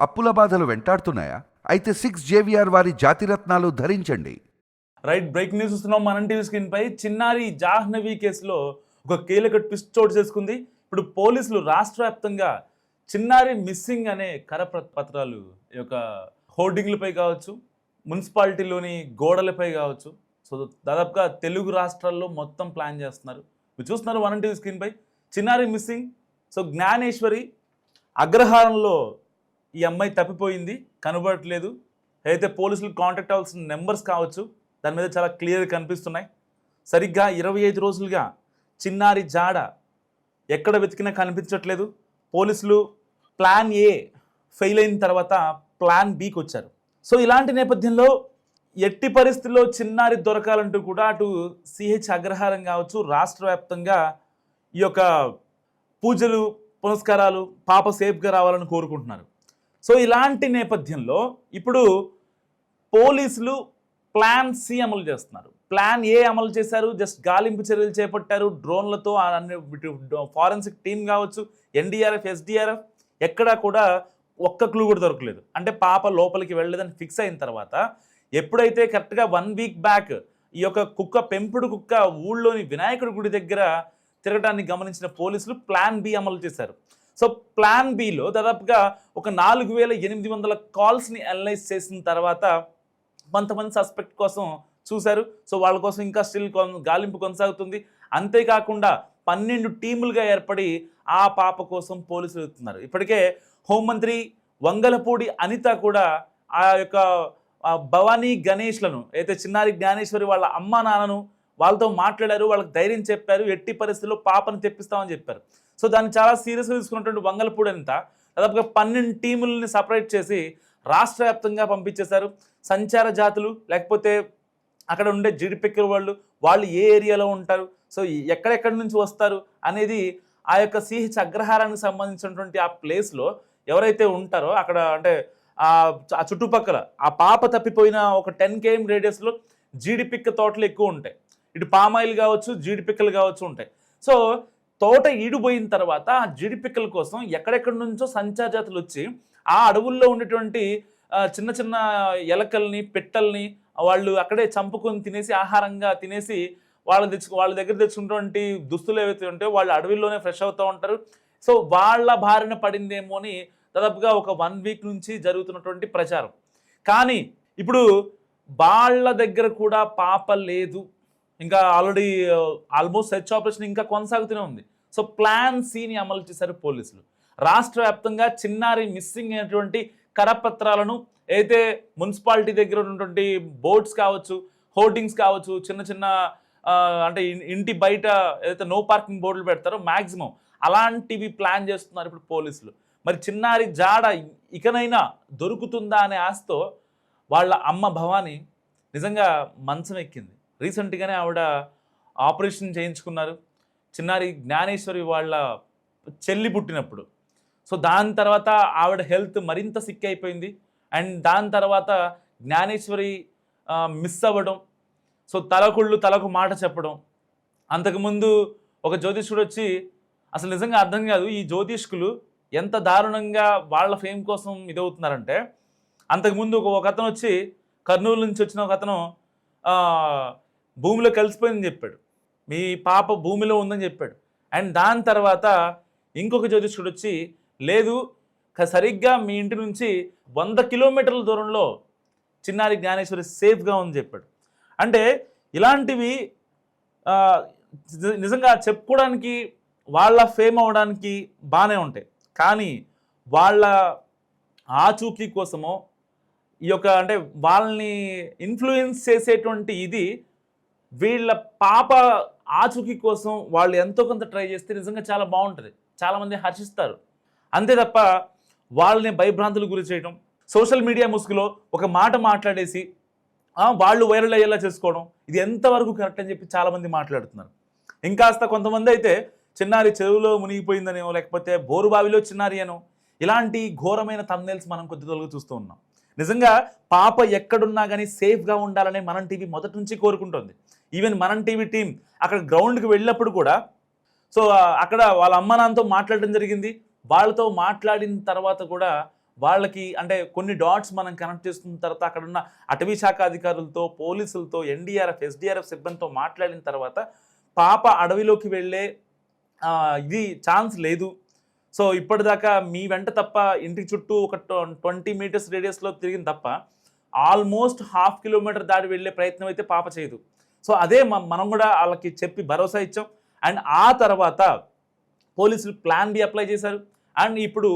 అప్పుల బాధలు వెంటాడుతున్నాయా? అయితే 6 JVR వారి జాతిరత్నాలు ధరించండి. రైట్, బ్రేక్ న్యూస్ చూస్తున్నాం మనం టీవీ స్క్రీన్ పై. చిన్నారి జాహ్నవి కేసులో ఒక కీలక ట్విస్ట్ చోటు చేసుకుంది. ఇప్పుడు పోలీసులు రాష్ట్ర వ్యాప్తంగా చిన్నారి మిస్సింగ్ అనే కరపత్రాలు ఈ యొక్క హోర్డింగ్లపై కావచ్చు, మున్సిపాలిటీలోని గోడలపై కావచ్చు, సో దాదాపుగా తెలుగు రాష్ట్రాల్లో మొత్తం ప్లాన్ చేస్తున్నారు. మీరు చూస్తున్నారు మనం టీవీ స్క్రీన్ పై. చిన్నారి మిస్సింగ్. సో జ్ఞానేశ్వరి అగ్రహారంలో ఈ అమ్మాయి తప్పిపోయింది, కనబడట్లేదు. అయితే పోలీసులు కాంటాక్ట్ అవ్వాల్సిన నెంబర్స్ కావచ్చు, దాని మీద చాలా క్లియర్గా కనిపిస్తున్నాయి. సరిగ్గా 25 రోజులుగా చిన్నారి జాడ ఎక్కడ వెతికినా కనిపించట్లేదు. పోలీసులు ప్లాన్ ఏ ఫెయిల్ అయిన తర్వాత ప్లాన్ బికి వచ్చారు. సో ఇలాంటి నేపథ్యంలో ఎట్టి పరిస్థితుల్లో చిన్నారి దొరకాలంటూ కూడా అటు సిహెచ్ అగ్రహారం కావచ్చు, రాష్ట్ర వ్యాప్తంగా ఈ యొక్క పూజలు పునస్కారాలు పాప సేఫ్గా రావాలని కోరుకుంటున్నారు. సో ఇలాంటి నేపథ్యంలో ఇప్పుడు పోలీసులు ప్లాన్ సి అమలు చేస్తున్నారు. ప్లాన్ ఏ అమలు చేశారు, జస్ట్ గాలింపు చర్యలు చేపట్టారు డ్రోన్లతో. ఫారెన్సిక్ టీం కావచ్చు, ఎన్డీఆర్ఎఫ్, ఎస్డీఆర్ఎఫ్, ఎక్కడా కూడా ఒక్క క్లూ కూడా దొరకలేదు. అంటే పాప లోపలికి వెళ్ళలేదని ఫిక్స్ అయిన తర్వాత ఎప్పుడైతే కరెక్ట్గా 1 వీక్ బ్యాక్ ఈ యొక్క కుక్క, పెంపుడు కుక్క ఊళ్ళోని వినాయకుడి గుడి దగ్గర తిరగటాన్ని గమనించిన పోలీసులు ప్లాన్ బి అమలు చేశారు. సో ప్లాన్ బిలో దాదాపుగా ఒక 4800 కాల్స్ని అనలైజ్ చేసిన తర్వాత కొంతమంది సస్పెక్ట్ కోసం చూశారు. సో వాళ్ళ కోసం ఇంకా స్టిల్ గాలింపు కొనసాగుతుంది. అంతేకాకుండా 12 టీములుగా ఏర్పడి ఆ పాప కోసం పోలీసులు వెళ్తున్నారు. ఇప్పటికే హోంమంత్రి వంగలపూడి అనిత కూడా ఆ యొక్క భవానీ గణేష్లను, అయితే చిన్నారి జ్ఞానేశ్వరి వాళ్ళ అమ్మా నాన్నను వాళ్ళతో మాట్లాడారు, వాళ్ళకి ధైర్యం చెప్పారు, ఎట్టి పరిస్థితుల్లో పాపను తెప్పిస్తామని చెప్పారు. సో దాన్ని చాలా సీరియస్గా తీసుకున్నటువంటి వంగలపూడి అనిత దాదాపుగా 12 టీములని సపరేట్ చేసి రాష్ట్ర వ్యాప్తంగా పంపించేశారు. సంచార జాతులు, లేకపోతే అక్కడ ఉండే జీడిపెక్కల వాళ్ళు ఏ ఏరియాలో ఉంటారు, సో ఎక్కడెక్కడి నుంచి వస్తారు అనేది ఆ యొక్క సిహెచ్ అగ్రహారానికి సంబంధించినటువంటి ఆ ప్లేస్లో ఎవరైతే ఉంటారో అక్కడ, అంటే ఆ చుట్టుపక్కల ఆ పాప తప్పిపోయిన ఒక 10 km రేడియస్లో జీడిపిక్క తోటలు ఎక్కువ ఉంటాయి. ఇటు పామాయిల్ కావచ్చు, జీడిపిక్కలు కావచ్చు ఉంటాయి. సో తోట ఈడిపోయిన తర్వాత ఆ జీడిపిక్కల కోసం ఎక్కడెక్కడి నుంచో సంచార జాతులు వచ్చి ఆ అడవుల్లో ఉండేటువంటి చిన్న చిన్న ఎలకల్ని, పిట్టల్ని వాళ్ళు అక్కడే చంపుకొని తినేసి, ఆహారంగా తినేసి వాళ్ళ దగ్గర తెచ్చుకున్నటువంటి దుస్తులు ఏవైతే ఉంటాయో వాళ్ళు అడవిలోనే ఫ్రెష్ అవుతూ ఉంటారు. సో వాళ్ళ బారిన పడిందేమో అని దాదాపుగా ఒక 1 వీక్ నుంచి జరుగుతున్నటువంటి ప్రచారం. కానీ ఇప్పుడు వాళ్ళ దగ్గర కూడా పాప లేదు. ఇంకా ఆల్రెడీ ఆల్మోస్ట్ సెర్చ్ ఆపరేషన్ ఇంకా కొనసాగుతూనే ఉంది. సో ప్లాన్ సిని అమలు చేశారు పోలీసులు. రాష్ట్ర వ్యాప్తంగా చిన్నారి మిస్సింగ్ అయినటువంటి కరపత్రాలను అయితే మున్సిపాలిటీ దగ్గర ఉన్నటువంటి బోర్డ్స్ కావచ్చు, హోర్డింగ్స్ కావచ్చు, చిన్న చిన్న అంటే ఇంటి బయట ఏదైతే నో పార్కింగ్ బోర్డులు పెడతారో మ్యాక్సిమం అలాంటివి ప్లాన్ చేస్తున్నారు ఇప్పుడు పోలీసులు. మరి చిన్నారి జాడ ఇకనైనా దొరుకుతుందా అనే ఆశతో వాళ్ళ అమ్మ భవానీ నిజంగా మంచం ఎక్కింది. రీసెంట్గానే ఆవిడ ఆపరేషన్ చేయించుకున్నారు. చిన్నారి జ్ఞానేశ్వరి వాళ్ళ చెల్లి పుట్టినప్పుడు. సో దాని తర్వాత ఆవిడ హెల్త్ మరింత సిక్ అయిపోయింది. అండ్ దాని తర్వాత జ్ఞానేశ్వరి మిస్ అవ్వడం, సో తలకు మాట చెప్పడం. అంతకుముందు ఒక జ్యోతిష్కుడు వచ్చి, అసలు నిజంగా అర్థం కాదు ఈ జ్యోతిష్కులు ఎంత దారుణంగా వాళ్ళ ఫేమ్ కోసం ఇదవుతున్నారంటే, అంతకుముందు ఒక అతను వచ్చి, కర్నూలు నుంచి వచ్చిన ఒక అతను భూమిలో కలిసిపోయిందని చెప్పాడు, మీ పాప భూమిలో ఉందని చెప్పాడు. అండ్ దాని తర్వాత ఇంకొక జ్యోతిష్కుడు వచ్చి, లేదు సరిగ్గా మీ ఇంటి నుంచి 100 కిలోమీటర్ల దూరంలో చిన్నారి జ్ఞానేశ్వరి సేఫ్గా ఉందని చెప్పాడు. అంటే ఇలాంటివి నిజంగా చెప్పుకోవడానికి, వాళ్ళ ఫేమ్ అవ్వడానికి బాగానే ఉంటాయి. కానీ వాళ్ళ ఆచూకీ కోసమో ఈ యొక్క, అంటే వాళ్ళని ఇన్ఫ్లుయెన్స్ చేసేటువంటి ఇది, వీళ్ళ పాప ఆచూకీ కోసం వాళ్ళు ఎంతో కొంత ట్రై చేస్తే నిజంగా చాలా బాగుంటుంది, చాలామంది హర్షిస్తారు. అంతే తప్ప వాళ్ళని భయభ్రాంతులు గురి చేయడం, సోషల్ మీడియా ముసుగులో ఒక మాట మాట్లాడేసి వాళ్ళు వైరల్ అయ్యేలా చేసుకోవడం, ఇది ఎంతవరకు కరెక్ట్ అని చెప్పి చాలామంది మాట్లాడుతున్నారు. ఇంకాస్త కొంతమంది అయితే చిన్నారి చెరువులో మునిగిపోయిందనో, లేకపోతే బోరుబావిలో చిన్నారి అనో, ఇలాంటి ఘోరమైన థంబ్నెయిల్స్ మనం కొద్ది తొలగి చూస్తూ ఉన్నాం. నిజంగా పాప ఎక్కడున్నా కానీ సేఫ్గా ఉండాలనే మనం టీవీ మొదటి నుంచి కోరుకుంటుంది. ఈవెన్ మనం టీవీ టీం అక్కడ గ్రౌండ్కి వెళ్ళినప్పుడు కూడా, సో అక్కడ వాళ్ళ అమ్మ నాన్నతో మాట్లాడడం జరిగింది. వాళ్ళతో మాట్లాడిన తర్వాత కూడా వాళ్ళకి అంటే కొన్ని డాట్స్ మనం కనెక్ట్ చేస్తున్న తర్వాత అక్కడ ఉన్న అటవీ శాఖ అధికారులతో, పోలీసులతో, ఎన్డీఆర్ఎఫ్, ఎస్డీఆర్ఎఫ్ సిబ్బందితో మాట్లాడిన తర్వాత పాప అడవిలోకి వెళ్ళే ఇది ఛాన్స్ లేదు. సో ఇప్పటిదాకా మీ వెంట తప్ప ఇంటి చుట్టూ ఒక 20 మీటర్స్ రేడియస్లో తిరిగింది తప్ప ఆల్మోస్ట్ 1/2 కిలోమీటర్ దాటి వెళ్ళే ప్రయత్నం అయితే పాప చేయదు. సో అదే మనం కూడా వాళ్ళకి చెప్పి భరోసా ఇచ్చాం. అండ్ ఆ తర్వాత పోలీసులు ప్లాన్ బి అప్లై చేశారు. అండ్ ఇప్పుడు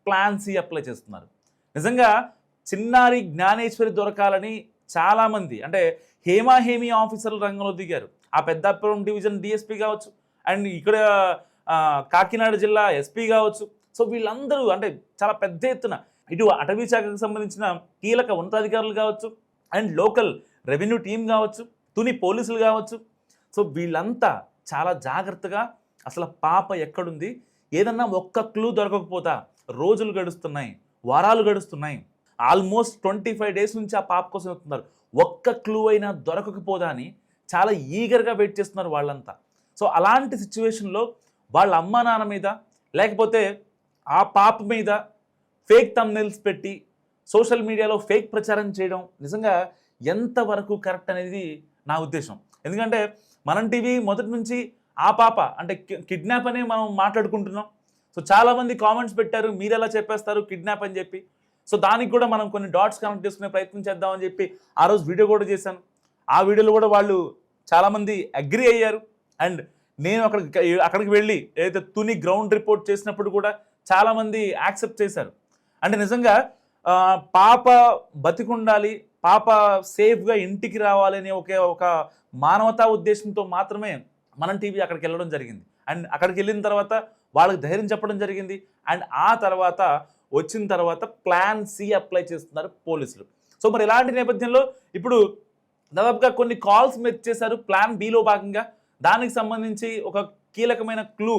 ప్లాన్ సి అప్లై చేస్తున్నారు. నిజంగా చిన్నారి జ్ఞానేశ్వరి దొరకాలని చాలామంది అంటే హేమీ ఆఫీసర్లు రంగంలో దిగారు. ఆ పెద్దాపురం డివిజన్ డిఎస్పీ కావచ్చు, అండ్ ఇక్కడ కాకినాడ జిల్లా ఎస్పీ కావచ్చు. సో వీళ్ళందరూ అంటే చాలా పెద్ద ఎత్తున ఇటు అటవీ శాఖకు సంబంధించిన కీలక ఉన్నతాధికారులు కావచ్చు, అండ్ లోకల్ రెవెన్యూ టీం కావచ్చు, తుని పోలీసులు కావచ్చు. సో వీళ్ళంతా చాలా జాగ్రత్తగా అసలు పాప ఎక్కడుంది, ఏదన్నా ఒక్క క్లూ దొరకకపోతా రోజులు గడుస్తున్నాయి, వారాలు గడుస్తున్నాయి. ఆల్మోస్ట్ 25 డేస్ నుంచి ఆ పాప కోసం వెళ్తున్నారు. ఒక్క క్లూ అయినా దొరకకపోదా అని చాలా ఈగర్గా వెయిట్ చేస్తున్నారు వాళ్ళంతా. సో అలాంటి సిచ్యువేషన్లో వాళ్ళ అమ్మా నాన్న మీద లేకపోతే ఆ పాప మీద ఫేక్ థంబ్నెయిల్స్ పెట్టి సోషల్ మీడియాలో ఫేక్ ప్రచారం చేయడం నిజంగా ఎంతవరకు కరెక్ట్ అనేది నా ఉద్దేశం. ఎందుకంటే మనం టీవీ మొదటి నుంచి ఆ పాప అంటే కిడ్నాప్ అనే మనం మాట్లాడుకుంటున్నాం. సో చాలామంది కామెంట్స్ పెట్టారు, మీరు ఎలా చెప్పేస్తారు కిడ్నాప్ అని చెప్పి. సో దానికి కూడా మనం కొన్ని డాట్స్ కనెక్ట్ చేసుకునే ప్రయత్నం చేద్దామని చెప్పి ఆ రోజు వీడియో కూడా చేశాను. ఆ వీడియోలో కూడా వాళ్ళు చాలామంది అగ్రి అయ్యారు. అండ్ నేను అక్కడికి వెళ్ళి ఏదైతే తుని గ్రౌండ్ రిపోర్ట్ చేసినప్పుడు కూడా చాలామంది యాక్సెప్ట్ చేశారు. అంటే నిజంగా పాప బతికుండాలి, పాప సేఫ్గా ఇంటికి రావాలి అనే ఒక మానవతా ఉద్దేశంతో మాత్రమే మనం టీవీ అక్కడికి వెళ్ళడం జరిగింది. అండ్ అక్కడికి వెళ్ళిన తర్వాత వాళ్ళకి ధైర్యం చెప్పడం జరిగింది. అండ్ ఆ తర్వాత వచ్చిన తర్వాత ప్లాన్ సి అప్లై చేస్తున్నారు పోలీసులు. సో మరి ఇలాంటి నేపథ్యంలో ఇప్పుడు దాదాపుగా కొన్ని కాల్స్ మెచ్ చేశారు ప్లాన్ బిలో భాగంగా. దానికి సంబంధించి ఒక కీలకమైన క్లూ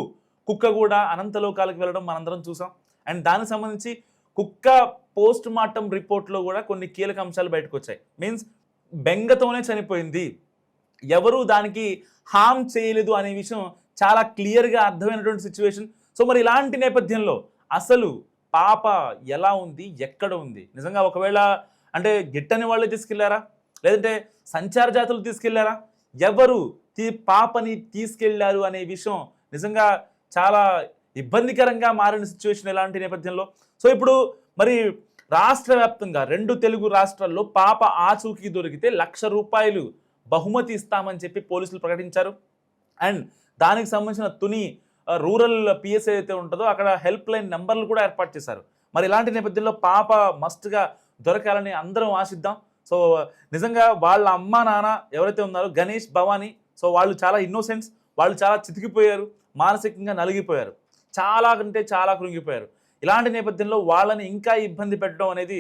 కుక్క కూడా అనంతలోకాలకు వెళ్ళడం మనందరం చూసాం. అండ్ దానికి సంబంధించి కుక్క పోస్ట్ మార్టం రిపోర్ట్లో కూడా కొన్ని కీలక అంశాలు బయటకు వచ్చాయి. మీన్స్ బెంగతోనే చనిపోయింది, ఎవరు దానికి హామ్ చేయలేదు అనే విషయం చాలా క్లియర్గా అర్థమైనటువంటి సిచ్యువేషన్. సో మరి ఇలాంటి నేపథ్యంలో అసలు పాప ఎలా ఉంది, ఎక్కడ ఉంది? నిజంగా ఒకవేళ అంటే గిట్టని వాళ్ళే తీసుకెళ్లారా, లేదంటే సంచార జాతులు తీసుకెళ్లారా, ఎవరు పాపని తీసుకెళ్లారు అనే విషయం నిజంగా చాలా ఇబ్బందికరంగా మారిన సిచ్యువేషన్ ఎలాంటి నేపథ్యంలో. సో ఇప్పుడు మరి రాష్ట్ర వ్యాప్తంగా 2 తెలుగు రాష్ట్రాల్లో పాప ఆచూకీ దొరికితే ₹1,00,000 బహుమతి ఇస్తామని చెప్పి పోలీసులు ప్రకటించారు. అండ్ దానికి సంబంధించిన తుని రూరల్ పిఎస్ఐ అయితే ఉంటుందో అక్కడ హెల్ప్ లైన్ నెంబర్లు కూడా ఏర్పాటు చేశారు. మరి ఇలాంటి నేపథ్యంలో పాప మస్ట్గా దొరకాలని అందరం ఆశిద్దాం. సో నిజంగా వాళ్ళ అమ్మా నాన్న ఎవరైతే ఉన్నారో గణేష్, భవానీ, సో వాళ్ళు చాలా ఇన్నోసెంట్స్, వాళ్ళు చాలా చితికిపోయారు, మానసికంగా నలిగిపోయారు, చాలా కంటే చాలా కృంగిపోయారు. ఇలాంటి నేపథ్యంలో వాళ్ళని ఇంకా ఇబ్బంది పెట్టడం అనేది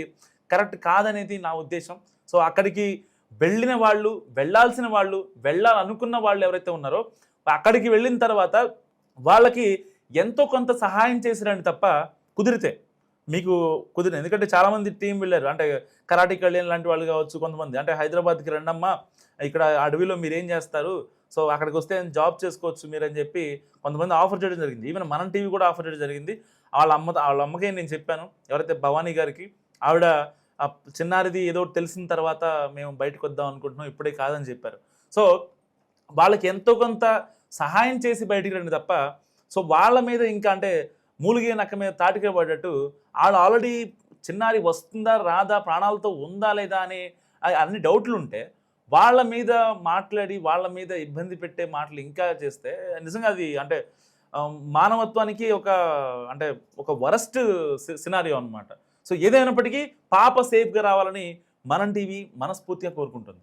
కరెక్ట్ కాదనేది నా ఉద్దేశం. సో అక్కడికి వెళ్ళిన వాళ్ళు, వెళ్ళాల్సిన వాళ్ళు, వెళ్ళాలనుకున్న వాళ్ళు ఎవరైతే ఉన్నారో అక్కడికి వెళ్ళిన తర్వాత వాళ్ళకి ఎంతో కొంత సహాయం చేసిరండి తప్ప కుదిరితే మీకు కుదిరింది. ఎందుకంటే చాలామంది టీం వెళ్ళారు, అంటే కరాటీ కళ్యాణ్ లాంటి వాళ్ళు కావచ్చు, కొంతమంది అంటే హైదరాబాద్కి రండమ్మా, ఇక్కడ అడవిలో మీరేం చేస్తారు, సో అక్కడికి వస్తే జాబ్ చేసుకోవచ్చు మీరు అని చెప్పి కొంతమంది ఆఫర్ చేయడం జరిగింది. ఈవెన్ మనం టీవీ కూడా ఆఫర్ చేయడం జరిగింది. వాళ్ళ అమ్మకే నేను చెప్పాను, ఎవరైతే భవానీ గారికి, ఆవిడ చిన్నారిది ఏదో తెలిసిన తర్వాత మేము బయటకు వద్దాం అనుకుంటున్నాం, ఇప్పుడే కాదని చెప్పారు. సో వాళ్ళకి ఎంతో కొంత సహాయం చేసి బయటికి రండి తప్ప సో వాళ్ళ మీద ఇంకా అంటే మూలిగే నక్క మీద తాటికే పడ్డట్టు వాళ్ళు ఆల్రెడీ చిన్నారి వస్తుందా రాదా, ప్రాణాలతో ఉందా లేదా అనే అన్ని డౌట్లు ఉంటే వాళ్ళ మీద మాట్లాడి వాళ్ళ మీద ఇబ్బంది పెట్టే మాటలు ఇంకా చేస్తే నిజంగా అది అంటే మానవత్వానికి ఒక వరస్ట్ సినారియో అనమాట. సో ఏదైనప్పటికీ పాప సేఫ్గా రావాలని మనం టీవీ మనస్ఫూర్తిగా కోరుకుంటుంది.